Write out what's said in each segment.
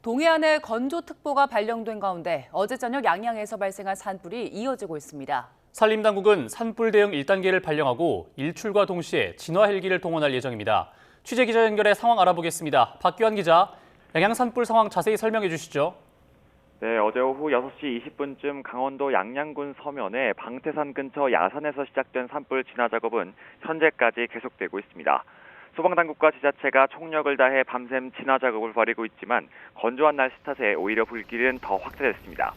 동해안에 건조특보가 발령된 가운데 어제 저녁 양양에서 발생한 산불이 이어지고 있습니다. 산림당국은 산불 대응 1단계를 발령하고 일출과 동시에 진화 헬기를 동원할 예정입니다. 취재기자 연결해 상황 알아보겠습니다. 박규환 기자, 양양 산불 상황 자세히 설명해 주시죠. 네, 어제 오후 6시 20분쯤 강원도 양양군 서면의 방태산 근처 야산에서 시작된 산불 진화 작업은 현재까지 계속되고 있습니다. 소방당국과 지자체가 총력을 다해 밤샘 진화 작업을 벌이고 있지만 건조한 날씨 탓에 오히려 불길은 더 확대됐습니다.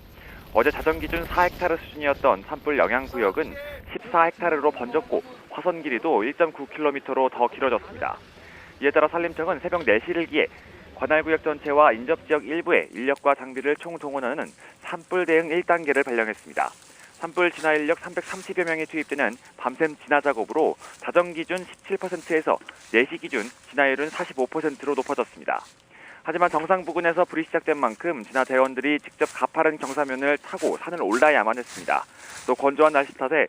어제 자정 기준 4헥타르 수준이었던 산불 영향구역은 14헥타르로 번졌고 화선 길이도 1.9km로 더 길어졌습니다. 이에 따라 산림청은 새벽 4시를 기해 관할구역 전체와 인접지역 일부에 인력과 장비를 총동원하는 산불 대응 1단계를 발령했습니다. 산불 진화 인력 330여 명이 투입되는 밤샘 진화 작업으로 자정 기준 17%에서 4시 기준 진화율은 45%로 높아졌습니다. 하지만 정상 부근에서 불이 시작된 만큼 진화 대원들이 직접 가파른 경사면을 타고 산을 올라야만 했습니다. 또 건조한 날씨 탓에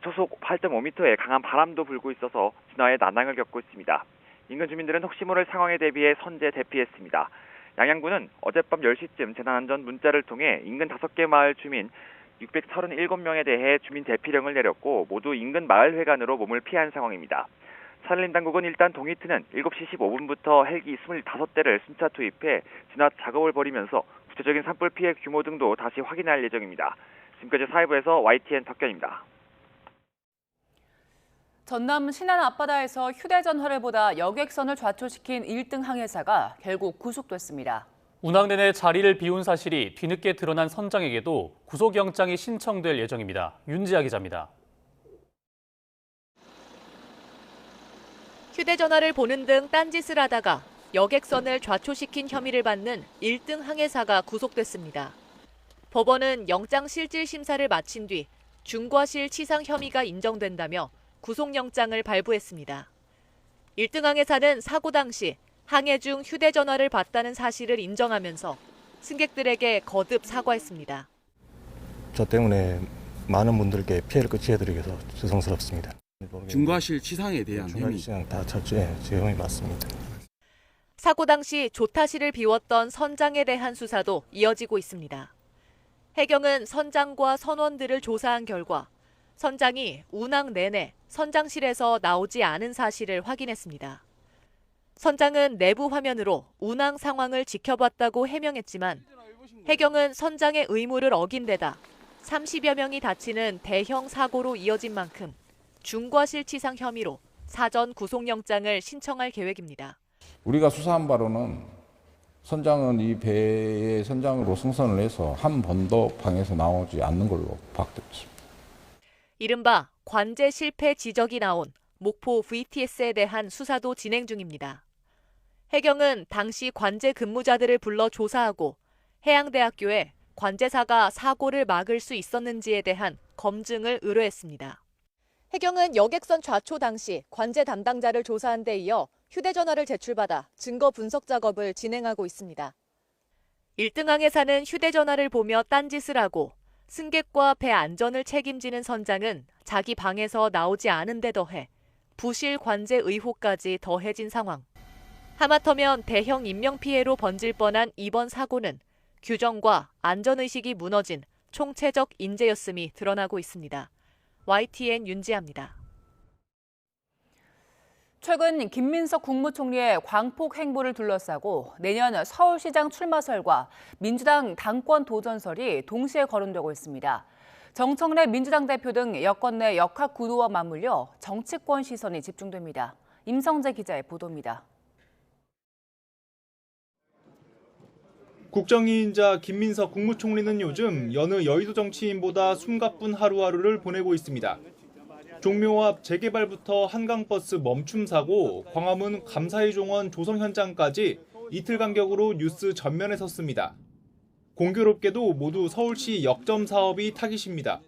초속 8.5m의 강한 바람도 불고 있어서 진화에 난항을 겪고 있습니다. 인근 주민들은 혹시 모를 상황에 대비해 선제 대피했습니다. 양양군은 어젯밤 10시쯤 재난안전 문자를 통해 인근 5개 마을 주민 637명에 대해 주민 대피령을 내렸고 모두 인근 마을회관으로 몸을 피한 상황입니다. 산림당국은 일단 동이트는 7시 15분부터 헬기 25대를 순차 투입해 진화 작업을 벌이면서 구체적인 산불 피해 규모 등도 다시 확인할 예정입니다. 지금까지 사회부에서 YTN 박견입니다. 전남 신안 앞바다에서 휴대전화를 보다 여객선을 좌초시킨 1등 항해사가 결국 구속됐습니다. 운항 내내 자리를 비운 사실이 뒤늦게 드러난 선장에게도 구속영장이 신청될 예정입니다. 윤지아 기자입니다. 휴대전화를 보는 등 딴짓을 하다가 여객선을 좌초시킨 혐의를 받는 1등 항해사가 구속됐습니다. 법원은 영장 실질 심사를 마친 뒤 중과실 치상 혐의가 인정된다며 구속영장을 발부했습니다. 1등 항해사는 사고 당시 항해 중 휴대전화를 봤다는 사실을 인정하면서 승객들에게 거듭 사과했습니다. 저 때문에 많은 분들께 피해를 끼쳐드리게 해서 죄송스럽습니다. 중과실 치상에 대한 중과실 치상 다 철저히 제 혐의 맞습니다. 사고 당시 조타실을 비웠던 선장에 대한 수사도 이어지고 있습니다. 해경은 선장과 선원들을 조사한 결과 선장이 운항 내내 선장실에서 나오지 않은 사실을 확인했습니다. 선장은 내부 화면으로 운항 상황을 지켜봤다고 해명했지만 해경은 선장의 의무를 어긴 데다 30여 명이 다치는 대형 사고로 이어진 만큼 중과실치상 혐의로 사전 구속영장을 신청할 계획입니다. 우리가 수사한 바로는 선장은 이 배의 선장으로 승선을 해서 한 번도 방에서 나오지 않는 걸로 파악됐습니다. 이른바 관제 실패 지적이 나온 목포 VTS에 대한 수사도 진행 중입니다. 해경은 당시 관제 근무자들을 불러 조사하고 해양대학교에 관제사가 사고를 막을 수 있었는지에 대한 검증을 의뢰했습니다. 해경은 여객선 좌초 당시 관제 담당자를 조사한 데 이어 휴대전화를 제출받아 증거 분석 작업을 진행하고 있습니다. 1등 항해사는 휴대전화를 보며 딴짓을 하고 승객과 배 안전을 책임지는 선장은 자기 방에서 나오지 않은 데 더해 부실 관제 의혹까지 더해진 상황. 하마터면 대형 인명피해로 번질 뻔한 이번 사고는 규정과 안전의식이 무너진 총체적 인재였음이 드러나고 있습니다. YTN 윤지아입니다. 최근 김민석 국무총리의 광폭 행보를 둘러싸고 내년 서울시장 출마설과 민주당 당권 도전설이 동시에 거론되고 있습니다. 정청래 민주당 대표 등 여권 내 역학 구도와 맞물려 정치권 시선이 집중됩니다. 임성재 기자의 보도입니다. 국정이인자 김민석 국무총리는 요즘 여느 여의도 정치인보다 숨가쁜 하루하루를 보내고 있습니다. 종묘 앞 재개발부터 한강버스 멈춤 사고, 광화문 감사의 종원 조성 현장까지 이틀 간격으로 뉴스 전면에 섰습니다. 공교롭게도 모두 서울시 역점 사업이 타깃입니다.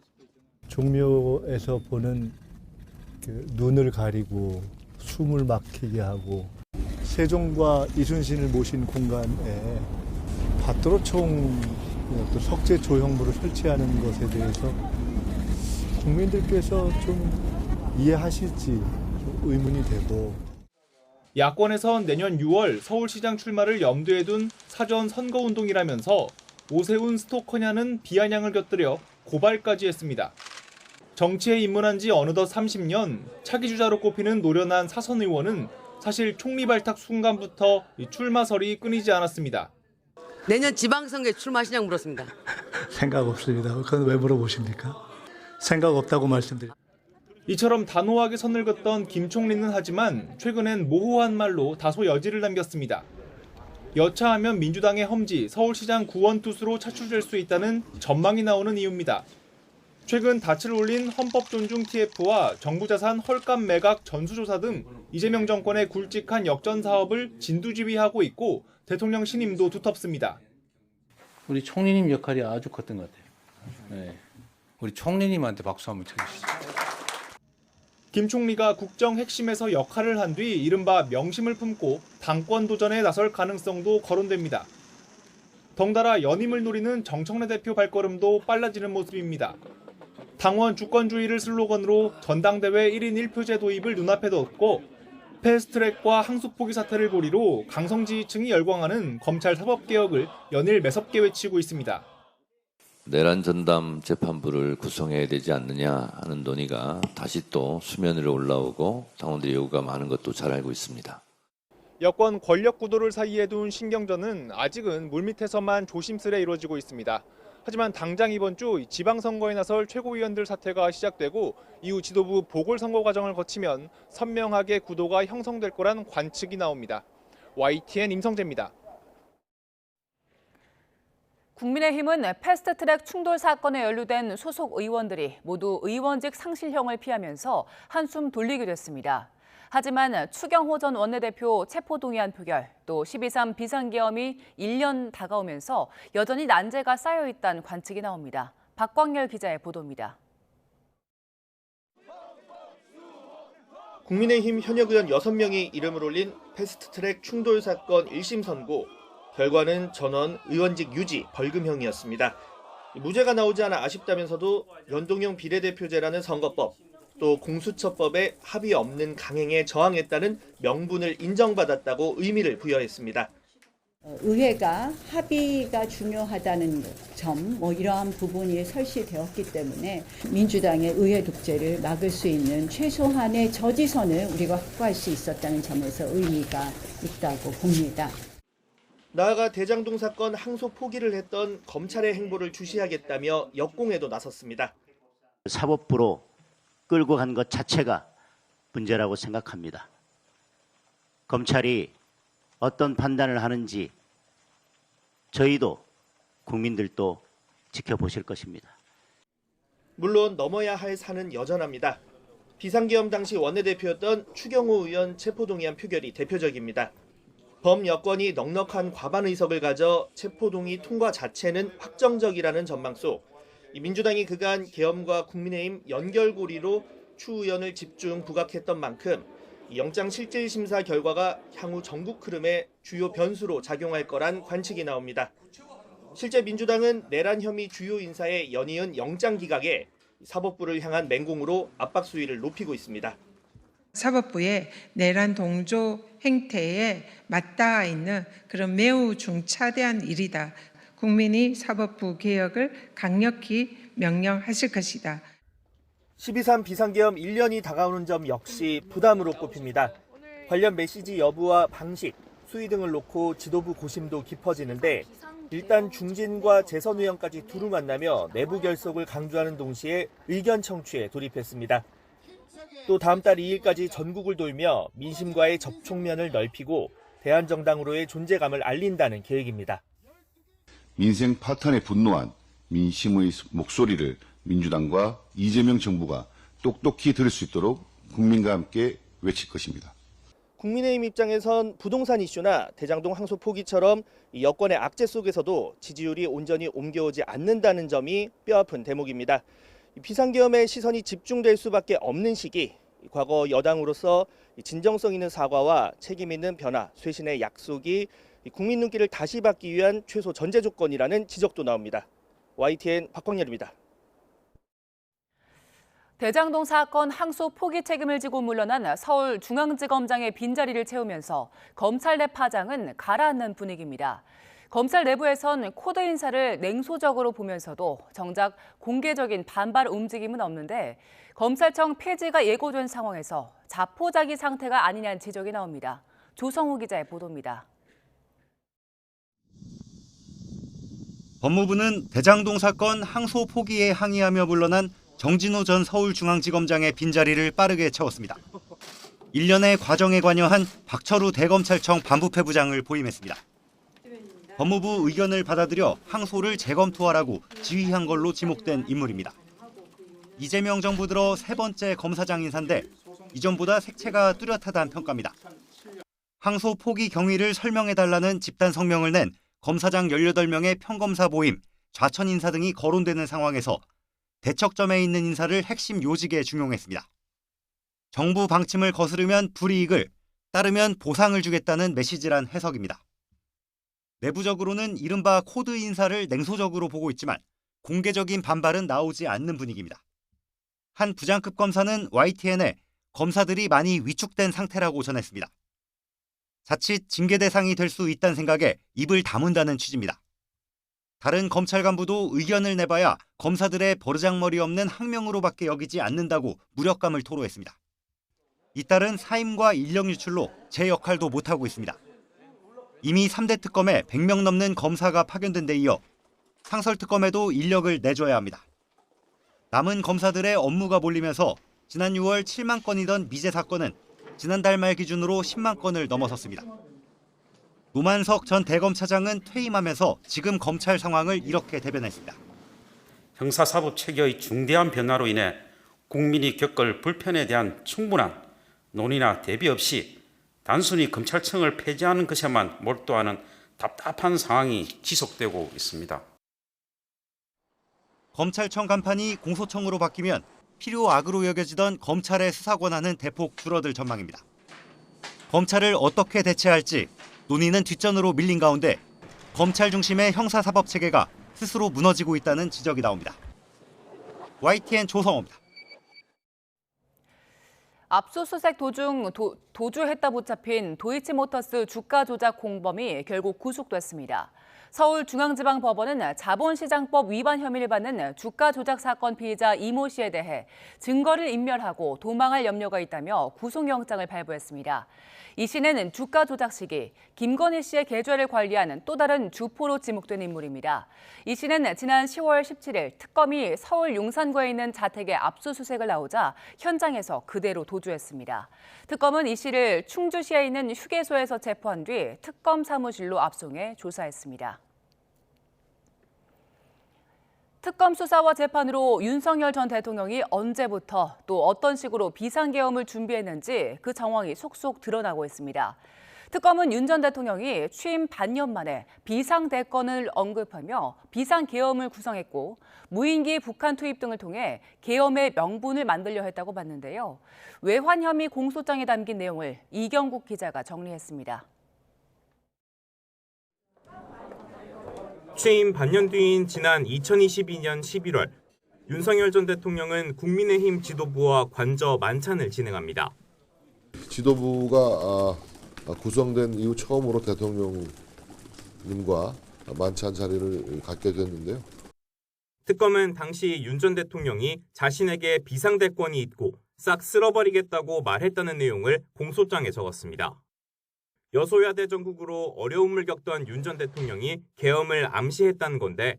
종묘에서 보는 그 눈을 가리고 숨을 막히게 하고 세종과 이순신을 모신 공간에 밭도로총 또 석재 조형물을 설치하는 것에 대해서 국민들께서 좀 이해하실지 좀 의문이 되고. 야권에선 내년 6월 서울시장 출마를 염두에 둔 사전 선거운동이라면서 오세훈 스토커냐는 비아냥을 곁들여 고발까지 했습니다. 정치에 입문한 지 어느덧 30년, 차기 주자로 꼽히는 노련한 사선 의원은 사실 총리 발탁 순간부터 출마설이 끊이지 않았습니다. 내년 지방선거에 출마하시냐고 물었습니다. 생각 없습니다. 그건 왜 물어보십니까? 생각 없다고 말씀드립니다. 이처럼 단호하게 선을 긋던 김 총리는 하지만 최근엔 모호한 말로 다소 여지를 남겼습니다. 여차하면 민주당의 험지 서울시장 구원투수로 차출될 수 있다는 전망이 나오는 이유입니다. 최근 닻을 올린 헌법 존중 TF와 정부자산 헐값 매각 전수조사 등 이재명 정권의 굵직한 역전 사업을 진두지휘하고 있고 대통령 신임도 두텁습니다. 우리 총리님 역할이 아주 컸던 것 같아요. 네. 우리 총리님한테 박수 한번 쳐주시죠. 김 총리가 국정 핵심에서 역할을 한 뒤 이른바 명심을 품고 당권 도전에 나설 가능성도 거론됩니다. 덩달아 연임을 노리는 정청래 대표 발걸음도 빨라지는 모습입니다. 당원 주권주의를 슬로건으로 전당대회 1인 1표제 도입을 눈앞에 뒀고 패스트트랙과 항소포기 사태를 고리로 강성 지지층이 열광하는 검찰 사법개혁을 연일 매섭게 외치고 있습니다. 내란 전담 재판부를 구성해야 되지 않느냐 하는 논의가 다시 또 수면 위로 올라오고 당원들의 요구가 많은 것도 잘 알고 있습니다. 여권 권력 구도를 사이에 둔 신경전은 아직은 물밑에서만 조심스레 이루어지고 있습니다. 하지만 당장 이번 주 지방선거에 나설 최고위원들 사퇴가 시작되고 이후 지도부 보궐선거 과정을 거치면 선명하게 구도가 형성될 거란 관측이 나옵니다. YTN 임성재입니다. 국민의힘은 패스트트랙 충돌 사건에 연루된 소속 의원들이 모두 의원직 상실형을 피하면서 한숨 돌리기도 했습니다. 하지만 추경호 전 원내대표 체포동의안 표결, 또 12.3 비상계엄이 1년 다가오면서 여전히 난제가 쌓여있다는 관측이 나옵니다. 박광열 기자의 보도입니다. 국민의힘 현역 의원 6명이 이름을 올린 패스트트랙 충돌 사건 1심 선고. 결과는 전원 의원직 유지, 벌금형이었습니다. 무죄가 나오지 않아 아쉽다면서도 연동형 비례대표제라는 선거법, 또 공수처법에 합의 없는 강행에 저항했다는 명분을 인정받았다고 의미를 부여했습니다. 의회가 합의가 중요하다는 점, 이러한 부분이 설치되었기 때문에 민주당의 의회 독재를 막을 수 있는 최소한의 저지선을 우리가 확보할 수 있었다는 점에서 의미가 있다고 봅니다. 나아가 대장동 사건 항소 포기를 했던 검찰의 행보를 주시하겠다며 역공에도 나섰습니다. 사법부로 끌고 간 것 자체가 문제라고 생각합니다. 검찰이 어떤 판단을 하는지 저희도 국민들도 지켜보실 것입니다. 물론 넘어야 할 산은 여전합니다. 비상계엄 당시 원내대표였던 추경호 의원 체포동의안 표결이 대표적입니다. 범여권이 넉넉한 과반 의석을 가져 체포동의 통과 자체는 확정적이라는 전망 속 민주당이 그간 계엄과 국민의힘 연결고리로 추 의원을 집중 부각했던 만큼 영장실질심사 결과가 향후 전국 흐름에 주요 변수로 작용할 거란 관측이 나옵니다. 실제 민주당은 내란 혐의 주요 인사의 연이은 영장 기각에 사법부를 향한 맹공으로 압박 수위를 높이고 있습니다. 사법부의 내란 동조 행태에 맞닿아 있는 그런 매우 중차대한 일이다. 국민이 사법부 개혁을 강력히 명령하실 것이다. 12.3 비상계엄 1년이 다가오는 점 역시 부담으로 꼽힙니다. 관련 메시지 여부와 방식, 수위 등을 놓고 지도부 고심도 깊어지는데 일단 중진과 재선 의원까지 두루 만나며 내부 결속을 강조하는 동시에 의견 청취에 돌입했습니다. 또 다음 달 2일까지 전국을 돌며 민심과의 접촉면을 넓히고 대한정당으로의 존재감을 알린다는 계획입니다. 민생 파탄에 분노한 민심의 목소리를 민주당과 이재명 정부가 똑똑히 들을 수 있도록 국민과 함께 외칠 것입니다. 국민의힘 입장에선 부동산 이슈나 대장동 항소 포기처럼 여권의 악재 속에서도 지지율이 온전히 옮겨오지 않는다는 점이 뼈아픈 대목입니다. 비상계엄에 시선이 집중될 수밖에 없는 시기, 과거 여당으로서 진정성 있는 사과와 책임 있는 변화, 쇄신의 약속이 국민 눈길을 다시 받기 위한 최소 전제 조건이라는 지적도 나옵니다. YTN 박광열입니다. 대장동 사건 항소 포기 책임을 지고 물러난 서울중앙지검장의 빈자리를 채우면서 검찰 내 파장은 가라앉는 분위기입니다. 검찰 내부에선 코드 인사를 냉소적으로 보면서도 정작 공개적인 반발 움직임은 없는데 검찰청 폐지가 예고된 상황에서 자포자기 상태가 아니냐는 지적이 나옵니다. 조성우 기자의 보도입니다. 법무부는 대장동 사건 항소 포기에 항의하며 물러난 정진우 전 서울중앙지검장의 빈자리를 빠르게 채웠습니다. 1년의 과정에 관여한 박철우 대검찰청 반부패 부장을 보임했습니다. 법무부 의견을 받아들여 항소를 재검토하라고 지휘한 걸로 지목된 인물입니다. 이재명 정부 들어 세 번째 검사장 인사인데 이전보다 색채가 뚜렷하다는 평가입니다. 항소 포기 경위를 설명해달라는 집단 성명을 낸 검사장 18명의 평검사 모임, 좌천 인사 등이 거론되는 상황에서 대척점에 있는 인사를 핵심 요직에 중용했습니다. 정부 방침을 거스르면 불이익을, 따르면 보상을 주겠다는 메시지란 해석입니다. 내부적으로는 이른바 코드 인사를 냉소적으로 보고 있지만 공개적인 반발은 나오지 않는 분위기입니다. 한 부장급 검사는 YTN에 검사들이 많이 위축된 상태라고 전했습니다. 자칫 징계 대상이 될 수 있다는 생각에 입을 다문다는 취지입니다. 다른 검찰 간부도 의견을 내봐야 검사들의 버르장머리 없는 항명으로밖에 여기지 않는다고 무력감을 토로했습니다. 이따른 사임과 인력 유출로 제 역할도 못하고 있습니다. 이미 3대 특검에 100명 넘는 검사가 파견된 데 이어 상설특검에도 인력을 내줘야 합니다. 남은 검사들의 업무가 몰리면서 지난 6월 7만 건이던 미제 사건은 지난달 말 기준으로 10만 건을 넘어섰습니다. 노만석 전 대검차장은 퇴임하면서 지금 검찰 상황을 이렇게 대변했습니다. 형사사법 체계의 중대한 변화로 인해 국민이 겪을 불편에 대한 충분한 논의나 대비 없이 단순히 검찰청을 폐지하는 것에만 몰두하는 답답한 상황이 지속되고 있습니다. 검찰청 간판이 공소청으로 바뀌면 필요 악으로 여겨지던 검찰의 수사 권한은 대폭 줄어들 전망입니다. 검찰을 어떻게 대체할지 논의는 뒷전으로 밀린 가운데 검찰 중심의 형사사법 체계가 스스로 무너지고 있다는 지적이 나옵니다. YTN 조성호입니다. 압수수색 도중 도주했다 붙잡힌 도이치모터스 주가 조작 공범이 결국 구속됐습니다. 서울중앙지방법원은 자본시장법 위반 혐의를 받는 주가 조작 사건 피의자 이모 씨에 대해 증거를 인멸하고 도망할 염려가 있다며 구속영장을 발부했습니다. 이 씨는 주가 조작 시기 김건희 씨의 계좌를 관리하는 또 다른 주포로 지목된 인물입니다. 이 씨는 지난 10월 17일 특검이 서울 용산구에 있는 자택에 압수수색을 나오자 현장에서 그대로 도주했습니다. 특검은 이 씨를 충주시에 있는 휴게소에서 체포한 뒤 특검 사무실로 압송해 조사했습니다. 특검 수사와 재판으로 윤석열 전 대통령이 언제부터 또 어떤 식으로 비상계엄을 준비했는지 그 정황이 속속 드러나고 있습니다. 특검은 윤 전 대통령이 취임 반년 만에 비상대권을 언급하며 비상계엄을 구성했고 무인기 북한 투입 등을 통해 계엄의 명분을 만들려 했다고 봤는데요. 외환 혐의 공소장에 담긴 내용을 이경국 기자가 정리했습니다. 취임 반년 뒤인 지난 2022년 11월 윤석열 전 대통령은 국민의힘 지도부와 관저 만찬을 진행합니다. 지도부가 구성된 이후 처음으로 대통령님과 만찬 자리를 갖게 됐는데요. 특검은 당시 윤 전 대통령이 자신에게 비상대권이 있고 싹 쓸어버리겠다고 말했다는 내용을 공소장에 적었습니다. 여소야대 정국으로 어려움을 겪던 윤 전 대통령이 계엄을 암시했다는 건데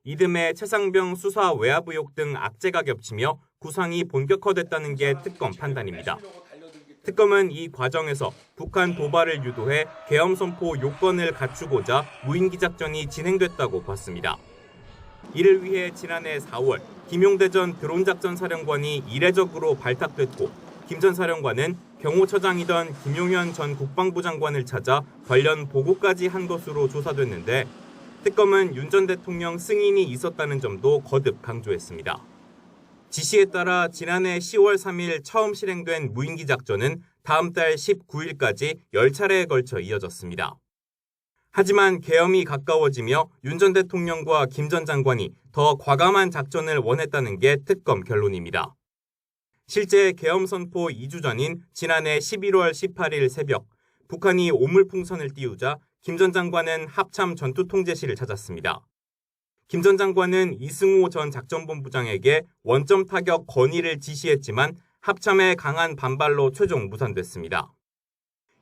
이듬해 최상병 수사 외압 의혹 등 악재가 겹치며 구상이 본격화됐다는 게 특검 판단입니다. 특검은 이 과정에서 북한 도발을 유도해 계엄 선포 요건을 갖추고자 무인기 작전이 진행됐다고 봤습니다. 이를 위해 지난해 4월 김용대 전 드론작전 사령관이 이례적으로 발탁됐고 김 전 사령관은 경호처장이던 김용현 전 국방부 장관을 찾아 관련 보고까지 한 것으로 조사됐는데 특검은 윤 전 대통령 승인이 있었다는 점도 거듭 강조했습니다. 지시에 따라 지난해 10월 3일 처음 실행된 무인기 작전은 다음 달 19일까지 10차례에 걸쳐 이어졌습니다. 하지만 계엄이 가까워지며 윤 전 대통령과 김 전 장관이 더 과감한 작전을 원했다는 게 특검 결론입니다. 실제 계엄 선포 2주 전인 지난해 11월 18일 새벽 북한이 오물풍선을 띄우자 김 전 장관은 합참 전투통제실을 찾았습니다. 김 전 장관은 이승호 전 작전본부장에게 원점 타격 건의를 지시했지만 합참의 강한 반발로 최종 무산됐습니다.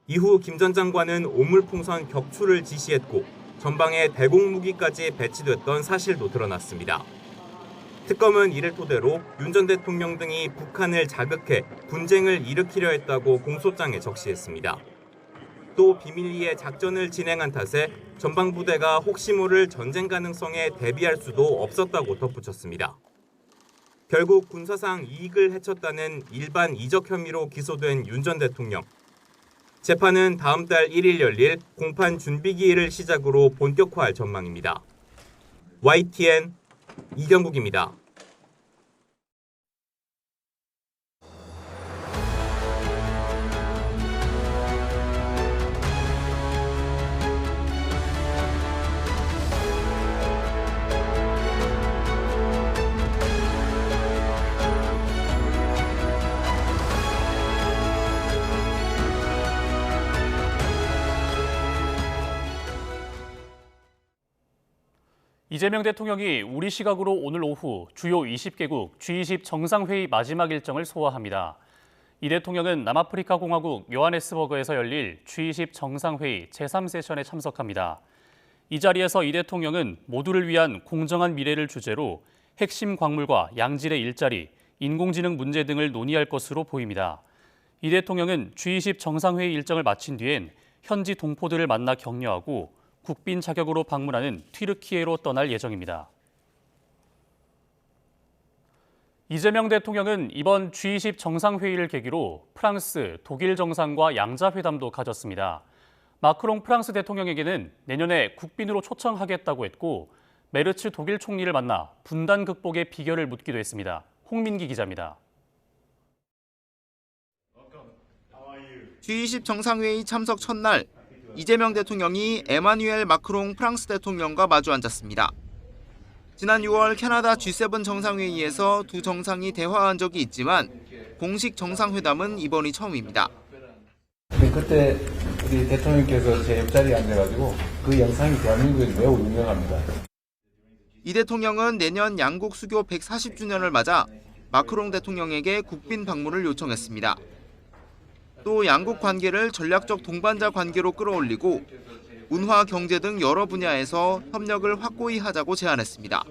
이후 김 전 장관은 오물풍선 격추를 지시했고 전방에 대공무기까지 배치됐던 사실도 드러났습니다. 특검은 이를 토대로 윤 전 대통령 등이 북한을 자극해 분쟁을 일으키려 했다고 공소장에 적시했습니다. 또 비밀리에 작전을 진행한 탓에 전방부대가 혹시 모를 전쟁 가능성에 대비할 수도 없었다고 덧붙였습니다. 결국 군사상 이익을 해쳤다는 일반 이적 혐의로 기소된 윤 전 대통령. 재판은 다음 달 1일 열릴 공판 준비기일을 시작으로 본격화할 전망입니다. YTN 이경국입니다. 이재명 대통령이 우리 시각으로 오늘 오후 주요 20개국 G20 정상회의 마지막 일정을 소화합니다. 이 대통령은 남아프리카 공화국 요하네스버그에서 열릴 G20 정상회의 제3세션에 참석합니다. 이 자리에서 이 대통령은 모두를 위한 공정한 미래를 주제로 핵심 광물과 양질의 일자리, 인공지능 문제 등을 논의할 것으로 보입니다. 이 대통령은 G20 정상회의 일정을 마친 뒤엔 현지 동포들을 만나 격려하고 국빈 자격으로 방문하는 튀르키예로 떠날 예정입니다. 이재명 대통령은 이번 G20 정상회의를 계기로 프랑스, 독일 정상과 양자회담도 가졌습니다. 마크롱 프랑스 대통령에게는 내년에 국빈으로 초청하겠다고 했고 메르츠 독일 총리를 만나 분단 극복의 비결을 묻기도 했습니다. 홍민기 기자입니다. G20 정상회의 참석 첫날 이재명 대통령이 에마뉘엘 마크롱 프랑스 대통령과 마주 앉았습니다. 지난 6월 캐나다 G7 정상회의에서 두 정상이 대화한 적이 있지만 공식 정상회담은 이번이 처음입니다. 그때 우리 대통령께서 제 옆자리에 앉아가지고 그 영상이 대한민국에서 매우 유명합니다. 이 대통령은 내년 양국 수교 140주년을 맞아 마크롱 대통령에게 국빈 방문을 요청했습니다. 또 양국 관계를 전략적 동반자 관계로 끌어올리고 문화, 경제 등 여러 분야에서 협력을 확고히 하자고 제안했습니다.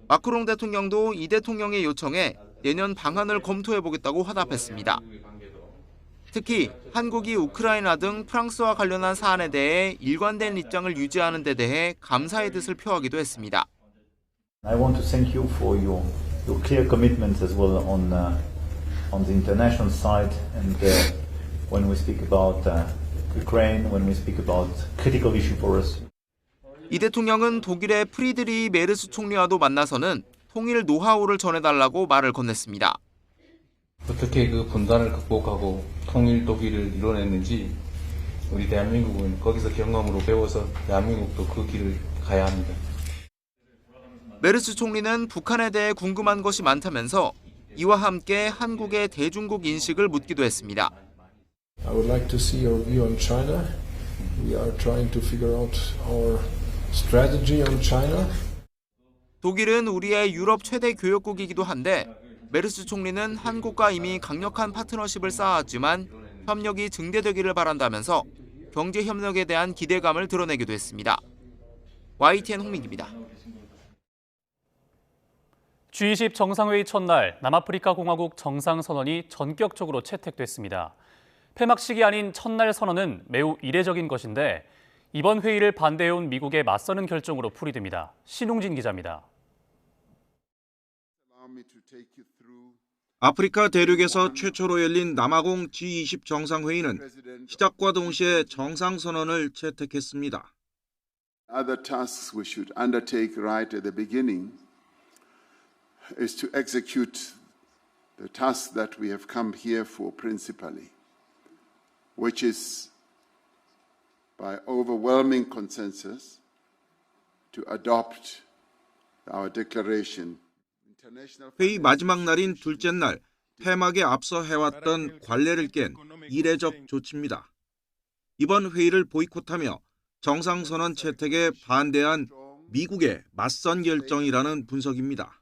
마크롱 대통령도 이 대통령의 요청에 내년 방안을 검토해보겠다고 화답했습니다. 특히 한국이 우크라이나 등 프랑스와 관련한 사안에 대해 일관된 입장을 유지하는 데 대해 감사의 뜻을 표하기도 했습니다. I want to thank you for your clear commitment as well on the international side and when we speak about Ukraine, when we speak about critical issue for us. 이 대통령은 독일의 프리드리 메르스 총리와도 만나서는 통일 노하우를 전해달라고 말을 건넸습니다. 어떻게 그 분단을 극복하고 통일 독일을 이뤄냈는지 우리 대한민국은 거기서 경험으로 배워서 대한민국도 그 길을 가야 합니다. 메르스 총리는 북한에 대해 궁금한 것이 많다면서 이와 함께 한국의 대중국 인식을 묻기도 했습니다. I would like to see your view on China. We are trying to figure out our strategy on China. 독일은 우리의 유럽 최대 교역국이기도 한데 메르스 총리는 한국과 이미 강력한 파트너십을 쌓아왔지만 협력이 증대되기를 바란다면서 경제 협력에 대한 기대감을 드러내기도 했습니다. YTN 홍민기입니다. G20 정상회의 첫날 남아프리카 공화국 정상선언이 전격적으로 채택됐습니다. 폐막식이 아닌 첫날 선언은 매우 이례적인 것인데 이번 회의를 반대해온 미국에 맞서는 결정으로 풀이됩니다. 신웅진 기자입니다. 아프리카 대륙에서 최초로 열린 남아공 G20 정상회의는 시작과 동시에 정상선언을 채택했습니다. Other tasks we should undertake right at the beginning is to execute the task that we have come here for principally, which is by overwhelming consensus to adopt our declaration. 회의 마지막 날인 둘째 날, 폐막에 앞서 해왔던 관례를 깬 이례적 조치입니다. 이번 회의를 보이콧하며 정상선언 채택에 반대한 미국의 맞선 결정이라는 분석입니다.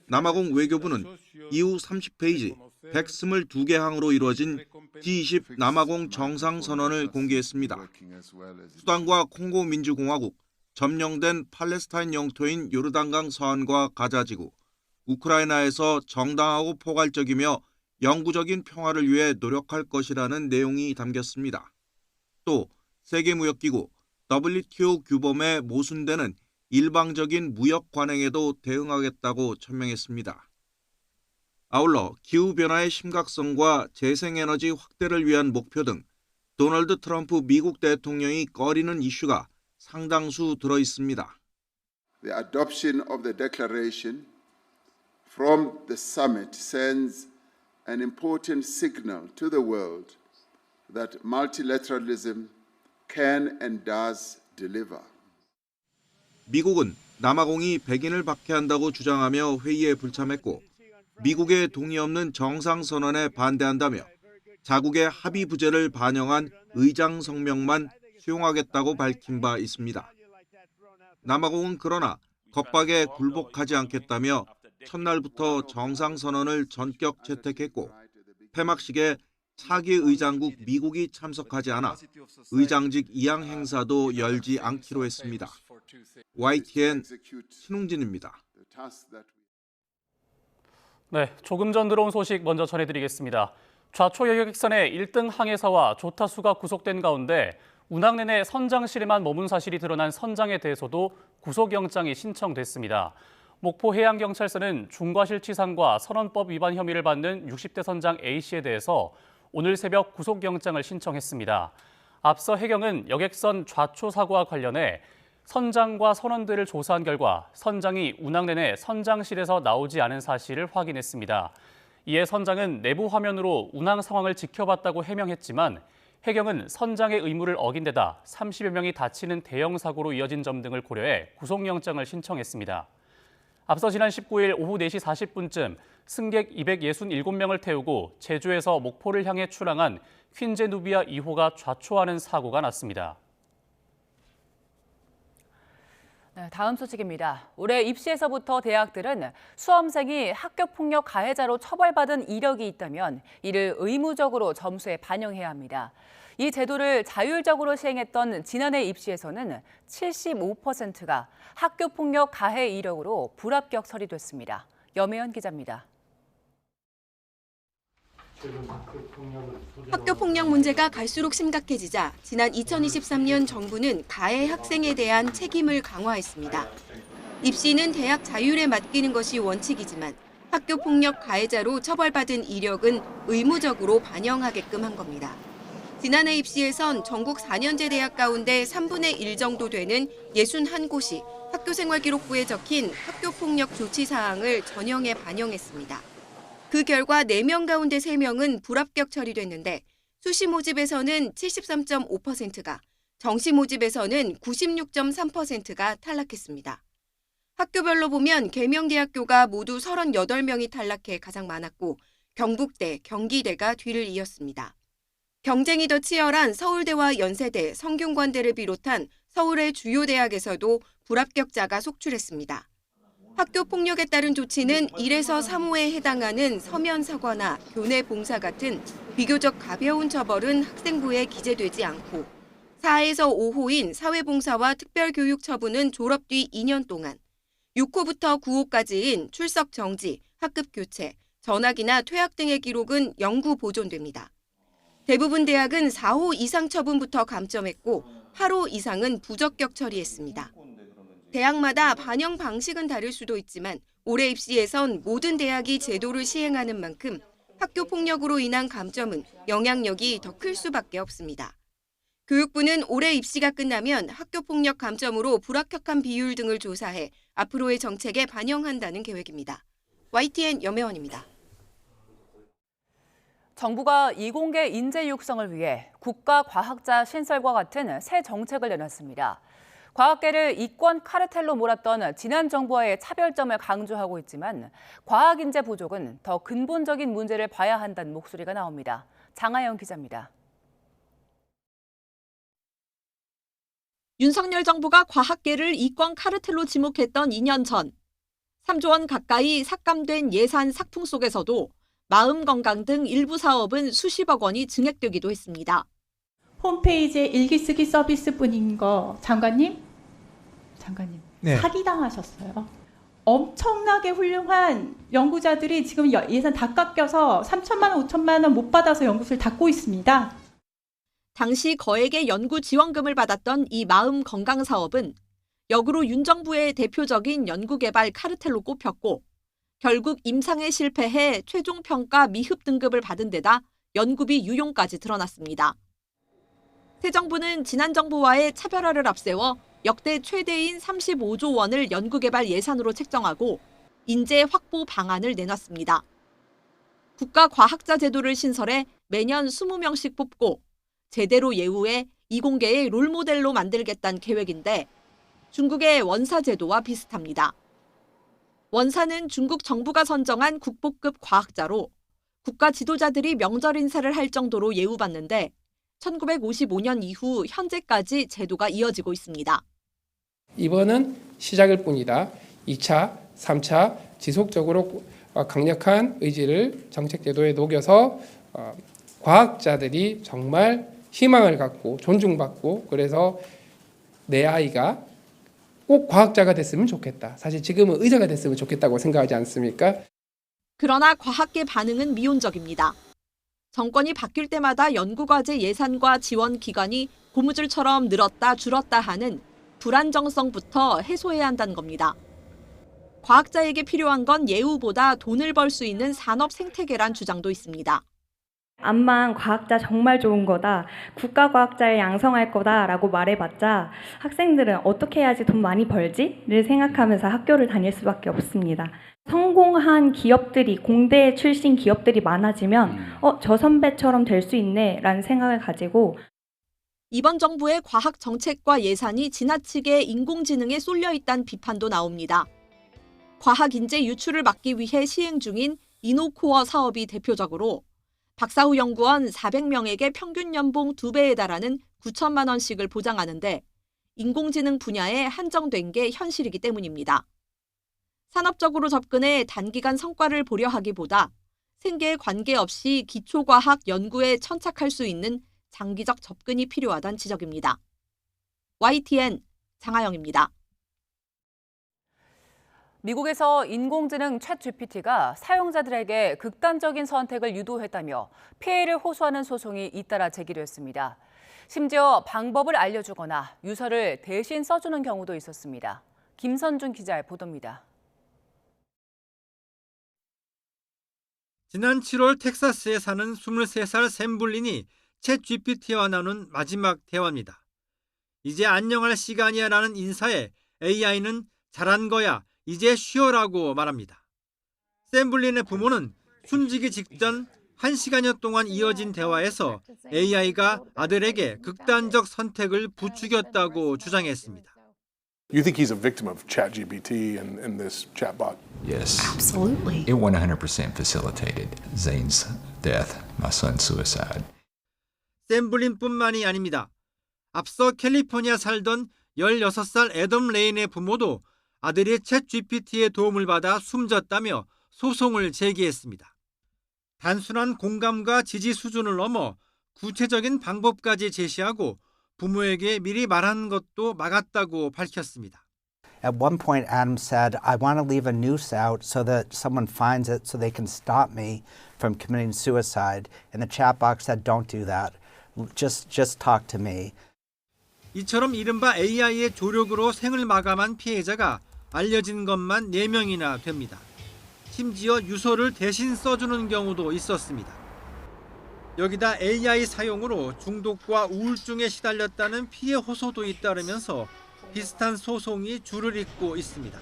남아공 외교부는 이후 30페이지 122개 항으로 이루어진 G20 남아공 정상선언을 공개했습니다. 수단과 콩고 민주공화국, 점령된 팔레스타인 영토인 요르단강 서안과 가자지구, 우크라이나에서 정당하고 포괄적이며 영구적인 평화를 위해 노력할 것이라는 내용이 담겼습니다. 또 세계무역기구 WTO 규범에 모순되는 일방적인 무역 관행에도 대응하겠다고 천명했습니다. 아울러 기후변화의 심각성과 재생에너지 확대를 위한 목표 등 도널드 트럼프 미국 대통령이 꺼리는 이슈가 상당수 들어 있습니다. The adoption of the declaration from the summit sends an important signal to the world that multilateralism can and does deliver. 미국은 남아공이 백인을 박해한다고 주장하며 회의에 불참했고 미국의 동의 없는 정상선언에 반대한다며 자국의 합의 부재를 반영한 의장 성명만 수용하겠다고 밝힌 바 있습니다. 남아공은 그러나 겁박에 굴복하지 않겠다며 첫날부터 정상선언을 전격 채택했고 폐막식에 차기 의장국 미국이 참석하지 않아 의장직 이양 행사도 열지 않기로 했습니다. YTN 신웅진입니다. 네, 조금 전 들어온 소식 먼저 전해드리겠습니다. 좌초 여객선의 1등 항해사와 조타수가 구속된 가운데 운항 내내 선장실에만 머문 사실이 드러난 선장에 대해서도 구속영장이 신청됐습니다. 목포해양경찰서는 중과실치상과 선원법 위반 혐의를 받는 60대 선장 A씨에 대해서 오늘 새벽 구속영장을 신청했습니다. 앞서 해경은 여객선 좌초 사고와 관련해 선장과 선원들을 조사한 결과 선장이 운항 내내 선장실에서 나오지 않은 사실을 확인했습니다. 이에 선장은 내부 화면으로 운항 상황을 지켜봤다고 해명했지만 해경은 선장의 의무를 어긴 데다 30여 명이 다치는 대형 사고로 이어진 점 등을 고려해 구속영장을 신청했습니다. 앞서 지난 19일 오후 4시 40분쯤 승객 267명을 태우고 제주에서 목포를 향해 출항한 퀸제 누비아 2호가 좌초하는 사고가 났습니다. 다음 소식입니다. 올해 입시에서부터 대학들은 수험생이 학교폭력 가해자로 처벌받은 이력이 있다면 이를 의무적으로 점수에 반영해야 합니다. 이 제도를 자율적으로 시행했던 지난해 입시에서는 75%가 학교폭력 가해 이력으로 불합격 처리됐습니다. 염혜연 기자입니다. 학교폭력 문제가 갈수록 심각해지자 지난 2023년 정부는 가해 학생에 대한 책임을 강화했습니다. 입시는 대학 자율에 맡기는 것이 원칙이지만 학교폭력 가해자로 처벌받은 이력은 의무적으로 반영하게끔 한 겁니다. 지난해 입시에선 전국 4년제 대학 가운데 3분의 1 정도 되는 61곳이 학교생활기록부에 적힌 학교폭력 조치 사항을 전형에 반영했습니다. 그 결과 4명 가운데 3명은 불합격 처리됐는데 수시 모집에서는 73.5%가, 정시 모집에서는 96.3%가 탈락했습니다. 학교별로 보면 계명대학교가 모두 38명이 탈락해 가장 많았고 경북대, 경기대가 뒤를 이었습니다. 경쟁이 더 치열한 서울대와 연세대, 성균관대를 비롯한 서울의 주요 대학에서도 불합격자가 속출했습니다. 학교 폭력에 따른 조치는 1에서 3호에 해당하는 서면 사과나 교내 봉사 같은 비교적 가벼운 처벌은 학생부에 기재되지 않고 4에서 5호인 사회봉사와 특별교육 처분은 졸업 뒤 2년 동안, 6호부터 9호까지인 출석 정지, 학급 교체, 전학이나 퇴학 등의 기록은 영구 보존됩니다. 대부분 대학은 4호 이상 처분부터 감점했고 8호 이상은 부적격 처리했습니다. 대학마다 반영 방식은 다를 수도 있지만 올해 입시에선 모든 대학이 제도를 시행하는 만큼 학교 폭력으로 인한 감점은 영향력이 더 클 수밖에 없습니다. 교육부는 올해 입시가 끝나면 학교 폭력 감점으로 불합격한 비율 등을 조사해 앞으로의 정책에 반영한다는 계획입니다. YTN 염혜원입니다. 정부가 이공계 인재 육성을 위해 국가과학자 신설과 같은 새 정책을 내놨습니다. 과학계를 이권 카르텔로 몰았던 지난 정부와의 차별점을 강조하고 있지만 과학 인재 부족은 더 근본적인 문제를 봐야 한다는 목소리가 나옵니다. 장하영 기자입니다. 윤석열 정부가 과학계를 이권 카르텔로 지목했던 2년 전 3조 원 가까이 삭감된 예산 삭풍 속에서도 마음 건강 등 일부 사업은 수십억 원이 증액되기도 했습니다. 홈페이지에 일기 쓰기 서비스뿐인 거 장관님 네. 사기당하셨어요. 엄청나게 훌륭한 연구자들이 지금 예산 다 깎여서 3천만 원, 5천만 원 못 받아서 연구소를 닫고 있습니다. 당시 거액의 연구 지원금을 받았던 이 마음 건강 사업은 역으로 윤 정부의 대표적인 연구개발 카르텔로 꼽혔고 결국 임상에 실패해 최종 평가 미흡 등급을 받은 데다 연구비 유용까지 드러났습니다. 새 정부는 지난 정부와의 차별화를 앞세워 역대 최대인 35조 원을 연구개발 예산으로 책정하고 인재 확보 방안을 내놨습니다. 국가과학자 제도를 신설해 매년 20명씩 뽑고 제대로 예우해 이공계의 롤모델로 만들겠다는 계획인데 중국의 원사 제도와 비슷합니다. 원사는 중국 정부가 선정한 국보급 과학자로 국가 지도자들이 명절 인사를 할 정도로 예우받는데 1955년 이후 현재까지 제도가 이어지고 있습니다. 이번은 시작일 뿐이다. 2차, 3차 지속적으로 강력한 의지를 정책 제도에 녹여서 과학자들이 정말 희망을 갖고 존중받고 그래서 내 아이가 꼭 과학자가 됐으면 좋겠다. 사실 지금은 의사가 됐으면 좋겠다고 생각하지 않습니까? 그러나 과학계 반응은 미온적입니다. 정권이 바뀔 때마다 연구과제 예산과 지원 기간이 고무줄처럼 늘었다 줄었다 하는 불안정성부터 해소해야 한다는 겁니다. 과학자에게 필요한 건 예우보다 돈을 벌 수 있는 산업 생태계란 주장도 있습니다. 암만 과학자 정말 좋은 거다, 국가과학자를 양성할 거다라고 말해봤자 학생들은 어떻게 해야지 돈 많이 벌지를 생각하면서 학교를 다닐 수밖에 없습니다. 성공한 기업들이, 공대 출신 기업들이 많아지면 저 선배처럼 될 수 있네 라는 생각을 가지고 이번 정부의 과학 정책과 예산이 지나치게 인공지능에 쏠려 있다는 비판도 나옵니다. 과학 인재 유출을 막기 위해 시행 중인 이노코어 사업이 대표적으로 박사후 연구원 400명에게 평균 연봉 2배에 달하는 9천만 원씩을 보장하는데 인공지능 분야에 한정된 게 현실이기 때문입니다. 산업적으로 접근해 단기간 성과를 보려 하기보다 생계에 관계없이 기초과학 연구에 천착할 수 있는 장기적 접근이 필요하다는 지적입니다. YTN 장하영입니다. 미국에서 인공지능 챗GPT가 사용자들에게 극단적인 선택을 유도했다며 피해를 호소하는 소송이 잇따라 제기됐습니다. 심지어 방법을 알려주거나 유서를 대신 써주는 경우도 있었습니다. 김선준 기자의 보도입니다. 지난 7월 텍사스에 사는 23살 샘 블린이 챗GPT와 나눈 마지막 대화입니다. 이제 안녕할 시간이야 라는 인사에 AI는 잘한 거야, 이제 쉬어라고 말합니다. 샘 블린의 부모는 숨지기 직전 1시간여 동안 이어진 대화에서 AI가 아들에게 극단적 선택을 부추겼다고 주장했습니다. You think he's a victim of ChatGPT and this chatbot? Yes. Absolutely. It 100% facilitated Zane's death, my son's suicide. 샘 블린뿐만이 아닙니다. 앞서 캘리포니아 살던 16살 애덤 레인의 부모도 아들이 챗GPT의 도움을 받아 숨졌다며 소송을 제기했습니다. 단순한 공감과 지지 수준을 넘어 구체적인 방법까지 제시하고 부모에게 미리 말한 것도 막았다고 밝혔습니다. At one point, Adam said, I want to leave a noose out so that someone finds it so they can stop me from committing suicide. And the chat box said, don't do that. Just talk to me. 이처럼 이른바 AI의 조력으로 생을 마감한 피해자가 알려진 것만 4명이나 됩니다. 심지어 유서를 대신 써주는 경우도 있었습니다. 여기다 AI 사용으로 중독과 우울증에 시달렸다는 피해 호소도 잇따르면서 비슷한 소송이 줄을 잇고 있습니다.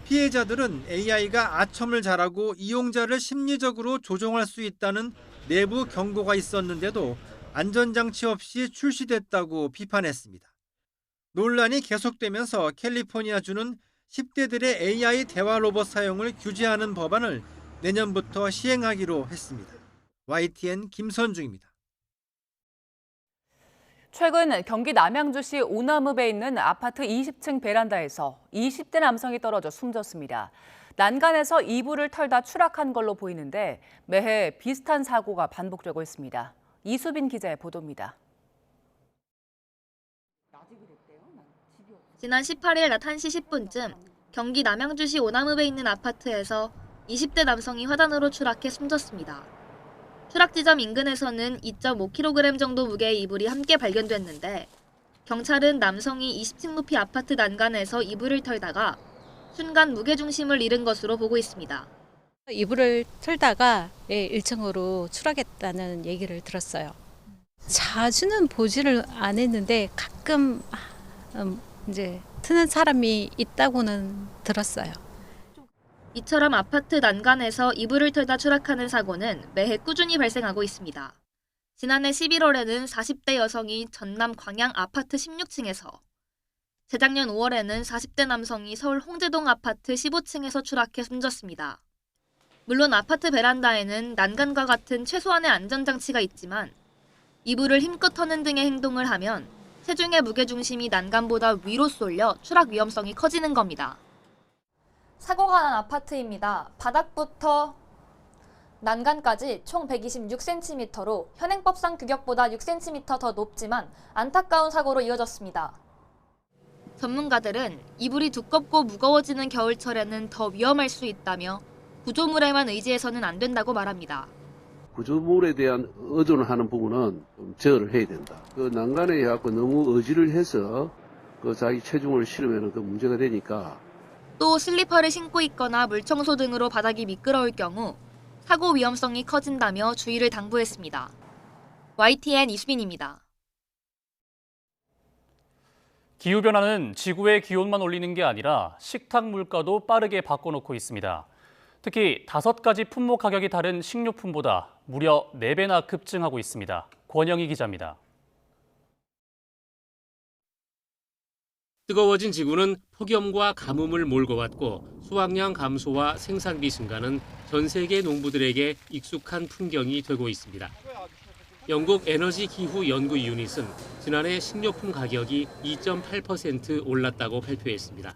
피해자들은 AI가 아첨을 잘하고 이용자를 심리적으로 조종할 수 있다는 내부 경고가 있었는데도 안전장치 없이 출시됐다고 비판했습니다. 논란이 계속되면서 캘리포니아주는 10대들의 AI 대화 로봇 사용을 규제하는 법안을 내년부터 시행하기로 했습니다. YTN 김선중입니다. 최근 경기 남양주시 오나무배에 있는 아파트 20층 베란다에서 20대 남성이 떨어져 숨졌습니다. 난간에서 이불을 털다 추락한 걸로 보이는데 매해 비슷한 사고가 반복되고 있습니다. 이수빈 기자의 보도입니다. 지난 18일 낮 1시 10분쯤 경기 남양주시 오나무배에 있는 아파트에서 20대 남성이 화단으로 추락해 숨졌습니다. 추락 지점 인근에서는 2.5kg 정도 무게의 이불이 함께 발견됐는데 경찰은 남성이 20층 높이 아파트 난간에서 이불을 털다가 순간 무게중심을 잃은 것으로 보고 있습니다. 이불을 털다가 1층으로 추락했다는 얘기를 들었어요. 자주는 보지를 안 했는데 가끔 이제 트는 사람이 있다고는 들었어요. 이처럼 아파트 난간에서 이불을 털다 추락하는 사고는 매해 꾸준히 발생하고 있습니다. 지난해 11월에는 40대 여성이 전남 광양 아파트 16층에서, 재작년 5월에는 40대 남성이 서울 홍제동 아파트 15층에서 추락해 숨졌습니다. 물론 아파트 베란다에는 난간과 같은 최소한의 안전장치가 있지만 이불을 힘껏 터는 등의 행동을 하면 체중의 무게중심이 난간보다 위로 쏠려 추락 위험성이 커지는 겁니다. 사고가 난 아파트입니다. 바닥부터 난간까지 총 126cm로 현행법상 규격보다 6cm 더 높지만 안타까운 사고로 이어졌습니다. 전문가들은 이불이 두껍고 무거워지는 겨울철에는 더 위험할 수 있다며 구조물에만 의지해서는 안 된다고 말합니다. 구조물에 대한 의존을 하는 부분은 좀 제어를 해야 된다. 그 난간에 해갖고 너무 의지를 해서 그 자기 체중을 실으면 그 문제가 되니까. 또 슬리퍼를 신고 있거나 물청소 등으로 바닥이 미끄러울 경우 사고 위험성이 커진다며 주의를 당부했습니다. YTN 이수빈입니다. 기후변화는 지구의 기온만 올리는 게 아니라 식탁 물가도 빠르게 바꿔놓고 있습니다. 특히 5가지 품목 가격이 다른 식료품보다 무려 4배나 급증하고 있습니다. 권영희 기자입니다. 뜨거워진 지구는 폭염과 가뭄을 몰고 왔고 수확량 감소와 생산비 증가는 전 세계 농부들에게 익숙한 풍경이 되고 있습니다. 영국 에너지 기후 연구 유닛은 지난해 식료품 가격이 2.8% 올랐다고 발표했습니다.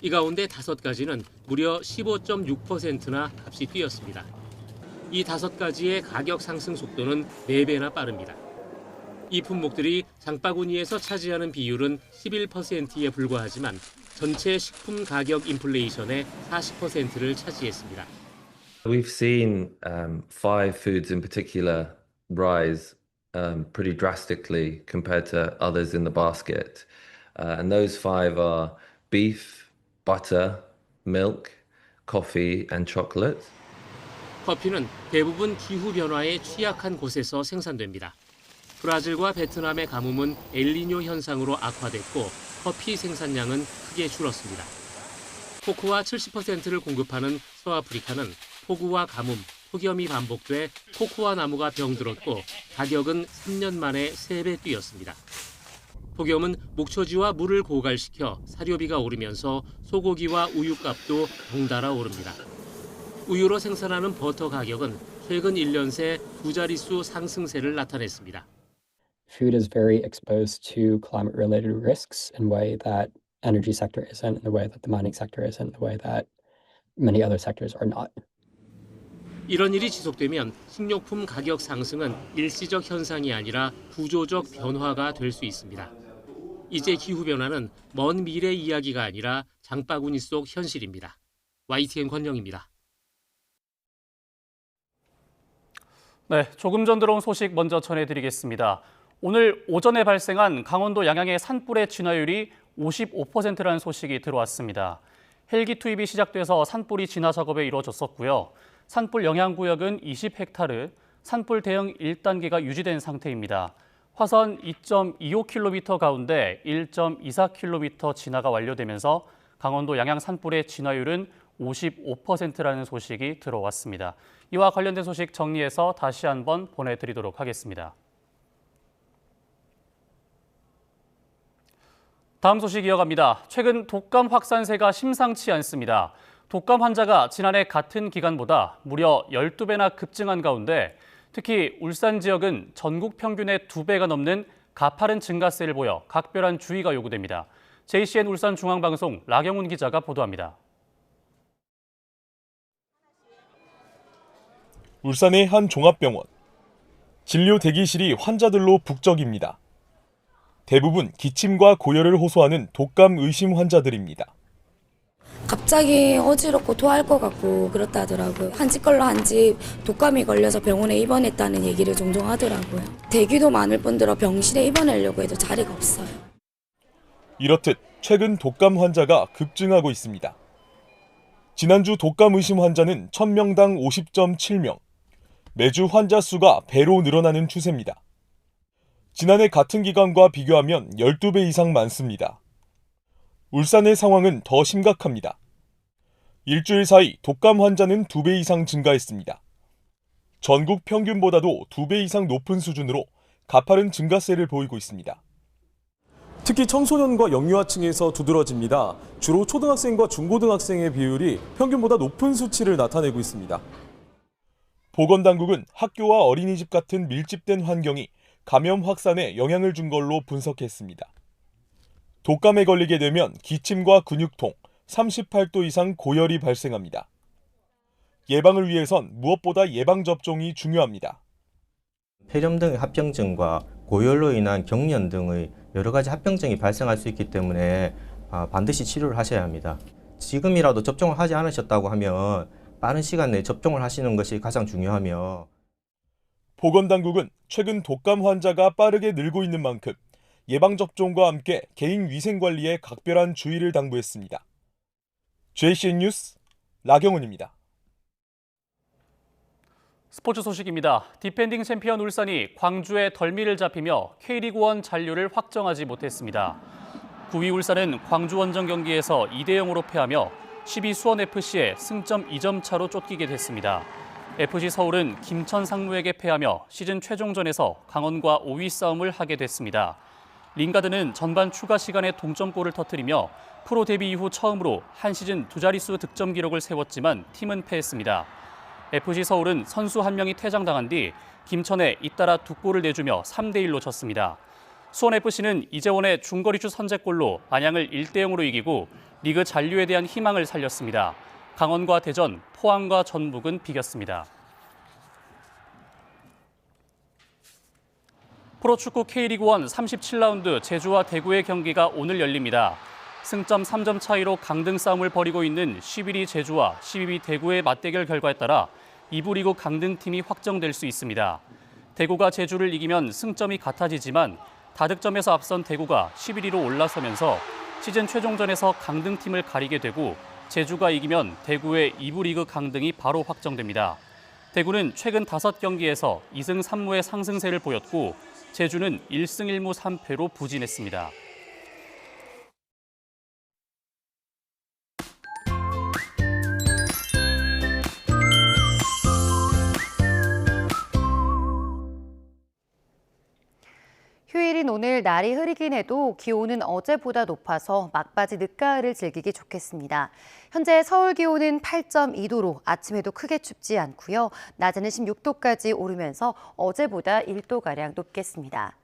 이 가운데 5가지는 무려 15.6%나 값이 뛰었습니다. 이 5가지의 가격 상승 속도는 4배나 빠릅니다. 이 품목들이 장바구니에서 차지하는 비율은 11%에 불과하지만 전체 식품 가격 인플레이션의 40%를 차지했습니다. We've seen 5 foods in particular rise pretty drastically compared to others in the basket. And those 5 are beef, butter, milk, coffee and chocolate. 커피는 대부분 기후변화에 취약한 곳에서 생산됩니다. 브라질과 베트남의 가뭄은 엘니뇨 현상으로 악화됐고 커피 생산량은 크게 줄었습니다. 코코아 70%를 공급하는 서아프리카는 폭우와 가뭄, 폭염이 반복돼 코코아 나무가 병들었고 가격은 3년 만에 3배 뛰었습니다. 폭염은 목초지와 물을 고갈시켜 사료비가 오르면서 소고기와 우유값도 덩달아 오릅니다. 우유로 생산하는 버터 가격은 최근 1년 새 2자릿수 상승세를 나타냈습니다. Food is very exposed to climate-related risks in a way that energy sector isn't, in the way that the mining sector isn't, in the way that many other sectors are not. 이런 일이 지속되면 식료품 가격 상승은 일시적 현상이 아니라 구조적 변화가 될 수 있습니다. 이제 기후변화는 먼 미래 이야기가 아니라 장바구니 속 현실입니다. YTN 권영입니다. 네, 조금 전 들어온 소식 먼저 전해드리겠습니다. 오늘 오전에 발생한 강원도 양양의 산불의 진화율이 55%라는 소식이 들어왔습니다. 헬기 투입이 시작돼서 산불이 진화 작업에 이루어졌었고요. 산불 영향구역은 20헥타르, 산불 대응 1단계가 유지된 상태입니다. 화선 2.25km 가운데 1.24km 진화가 완료되면서 강원도 양양 산불의 진화율은 55%라는 소식이 들어왔습니다. 이와 관련된 소식 정리해서 다시 한번 보내드리도록 하겠습니다. 다음 소식 이어갑니다. 최근 독감 확산세가 심상치 않습니다. 독감 환자가 지난해 같은 기간보다 무려 12배나 급증한 가운데 특히 울산 지역은 전국 평균의 2배가 넘는 가파른 증가세를 보여 각별한 주의가 요구됩니다. JCN 울산중앙방송 라경훈 기자가 보도합니다. 울산의 한 종합병원. 진료 대기실이 환자들로 북적입니다. 대부분 기침과 고열을 호소하는 독감 의심 환자들입니다. 갑자기 어지럽고 토할 것 같고 그렇다 하더라고요. 한 집 걸러 한 집 독감이 걸려서 병원에 입원했다는 얘기를 종종 하더라고요. 대기도 많을 뿐더러 병실에 입원하려고 해도 자리가 없어요. 이렇듯 최근 독감 환자가 급증하고 있습니다. 지난주 독감 의심 환자는 1000명당 50.7명. 매주 환자 수가 배로 늘어나는 추세입니다. 지난해 같은 기간과 비교하면 12배 이상 많습니다. 울산의 상황은 더 심각합니다. 일주일 사이 독감 환자는 2배 이상 증가했습니다. 전국 평균보다도 2배 이상 높은 수준으로 가파른 증가세를 보이고 있습니다. 특히 청소년과 영유아층에서 두드러집니다. 주로 초등학생과 중고등학생의 비율이 평균보다 높은 수치를 나타내고 있습니다. 보건당국은 학교와 어린이집 같은 밀집된 환경이 감염 확산에 영향을 준 걸로 분석했습니다. 독감에 걸리게 되면 기침과 근육통, 38도 이상 고열이 발생합니다. 예방을 위해선 무엇보다 예방접종이 중요합니다. 폐렴 등의 합병증과 고열로 인한 경련 등의 여러 가지 합병증이 발생할 수 있기 때문에 반드시 치료를 하셔야 합니다. 지금이라도 접종을 하지 않으셨다고 하면 빠른 시간 내에 접종을 하시는 것이 가장 중요하며 보건당국은 최근 독감 환자가 빠르게 늘고 있는 만큼 예방접종과 함께 개인 위생관리에 각별한 주의를 당부했습니다. JCN 뉴스 라경훈입니다. 스포츠 소식입니다. 디펜딩 챔피언 울산이 광주에 덜미를 잡히며 K리그1 잔류를 확정하지 못했습니다. 9위 울산은 광주 원정 경기에서 2대0으로 패하며 10위 수원FC에 승점 2점 차로 쫓기게 됐습니다. FC 서울은 김천 상무에게 패하며 시즌 최종전에서 강원과 5위 싸움을 하게 됐습니다. 링가드는 전반 추가 시간에 동점골을 터뜨리며 프로 데뷔 이후 처음으로 한 시즌 두 자릿수 득점 기록을 세웠지만 팀은 패했습니다. FC 서울은 선수 한 명이 퇴장당한 뒤 김천에 잇따라 2골을 내주며 3대1로 졌습니다. 수원FC는 이재원의 중거리슛 선제골로 안양을 1대0으로 이기고 리그 잔류에 대한 희망을 살렸습니다. 강원과 대전, 포항과 전북은 비겼습니다. 프로축구 K리그1 37라운드 제주와 대구의 경기가 오늘 열립니다. 승점 3점 차이로 강등 싸움을 벌이고 있는 11위 제주와 12위 대구의 맞대결 결과에 따라 2부 리그 강등팀이 확정될 수 있습니다. 대구가 제주를 이기면 승점이 같아지지만 다득점에서 앞선 대구가 11위로 올라서면서 시즌 최종전에서 강등팀을 가리게 되고 제주가 이기면 대구의 2부 리그 강등이 바로 확정됩니다. 대구는 최근 5경기에서 2승 3무의 상승세를 보였고 제주는 1승 1무 3패로 부진했습니다. 휴일인 오늘 날이 흐리긴 해도 기온은 어제보다 높아서 막바지 늦가을을 즐기기 좋겠습니다. 현재 서울 기온은 8.2도로 아침에도 크게 춥지 않고요. 낮에는 16도까지 오르면서 어제보다 1도가량 높겠습니다.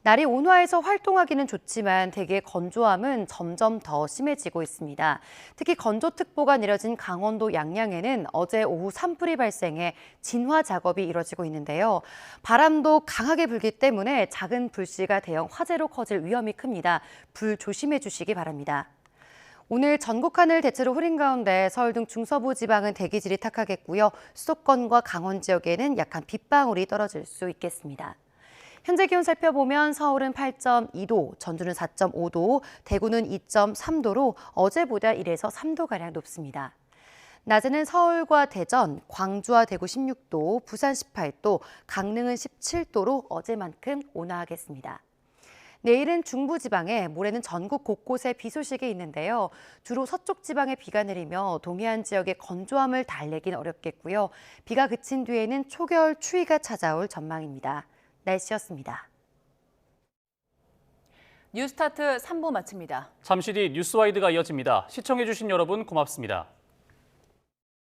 날이 온화해서 활동하기는 좋지만 대기의 건조함은 점점 더 심해지고 있습니다. 특히 건조특보가 내려진 강원도 양양에는 어제 오후 산불이 발생해 진화 작업이 이뤄지고 있는데요. 바람도 강하게 불기 때문에 작은 불씨가 대형 화재로 커질 위험이 큽니다. 불 조심해 주시기 바랍니다. 오늘 전국 하늘 대체로 흐린 가운데 서울 등 중서부 지방은 대기질이 탁하겠고요. 수도권과 강원 지역에는 약한 빗방울이 떨어질 수 있겠습니다. 현재 기온 살펴보면 서울은 8.2도, 전주는 4.5도, 대구는 2.3도로 어제보다 1에서 3도가량 높습니다. 낮에는 서울과 대전, 광주와 대구 16도, 부산 18도, 강릉은 17도로 어제만큼 온화하겠습니다. 내일은 중부지방에, 모레는 전국 곳곳에 비 소식이 있는데요. 주로 서쪽 지방에 비가 내리며 동해안 지역의 건조함을 달래긴 어렵겠고요. 비가 그친 뒤에는 초겨울 추위가 찾아올 전망입니다. 날씨였습니다. 뉴스타트 3부 마칩니다. 잠시 뒤 뉴스와이드가 이어집니다. 시청해주신 여러분 고맙습니다.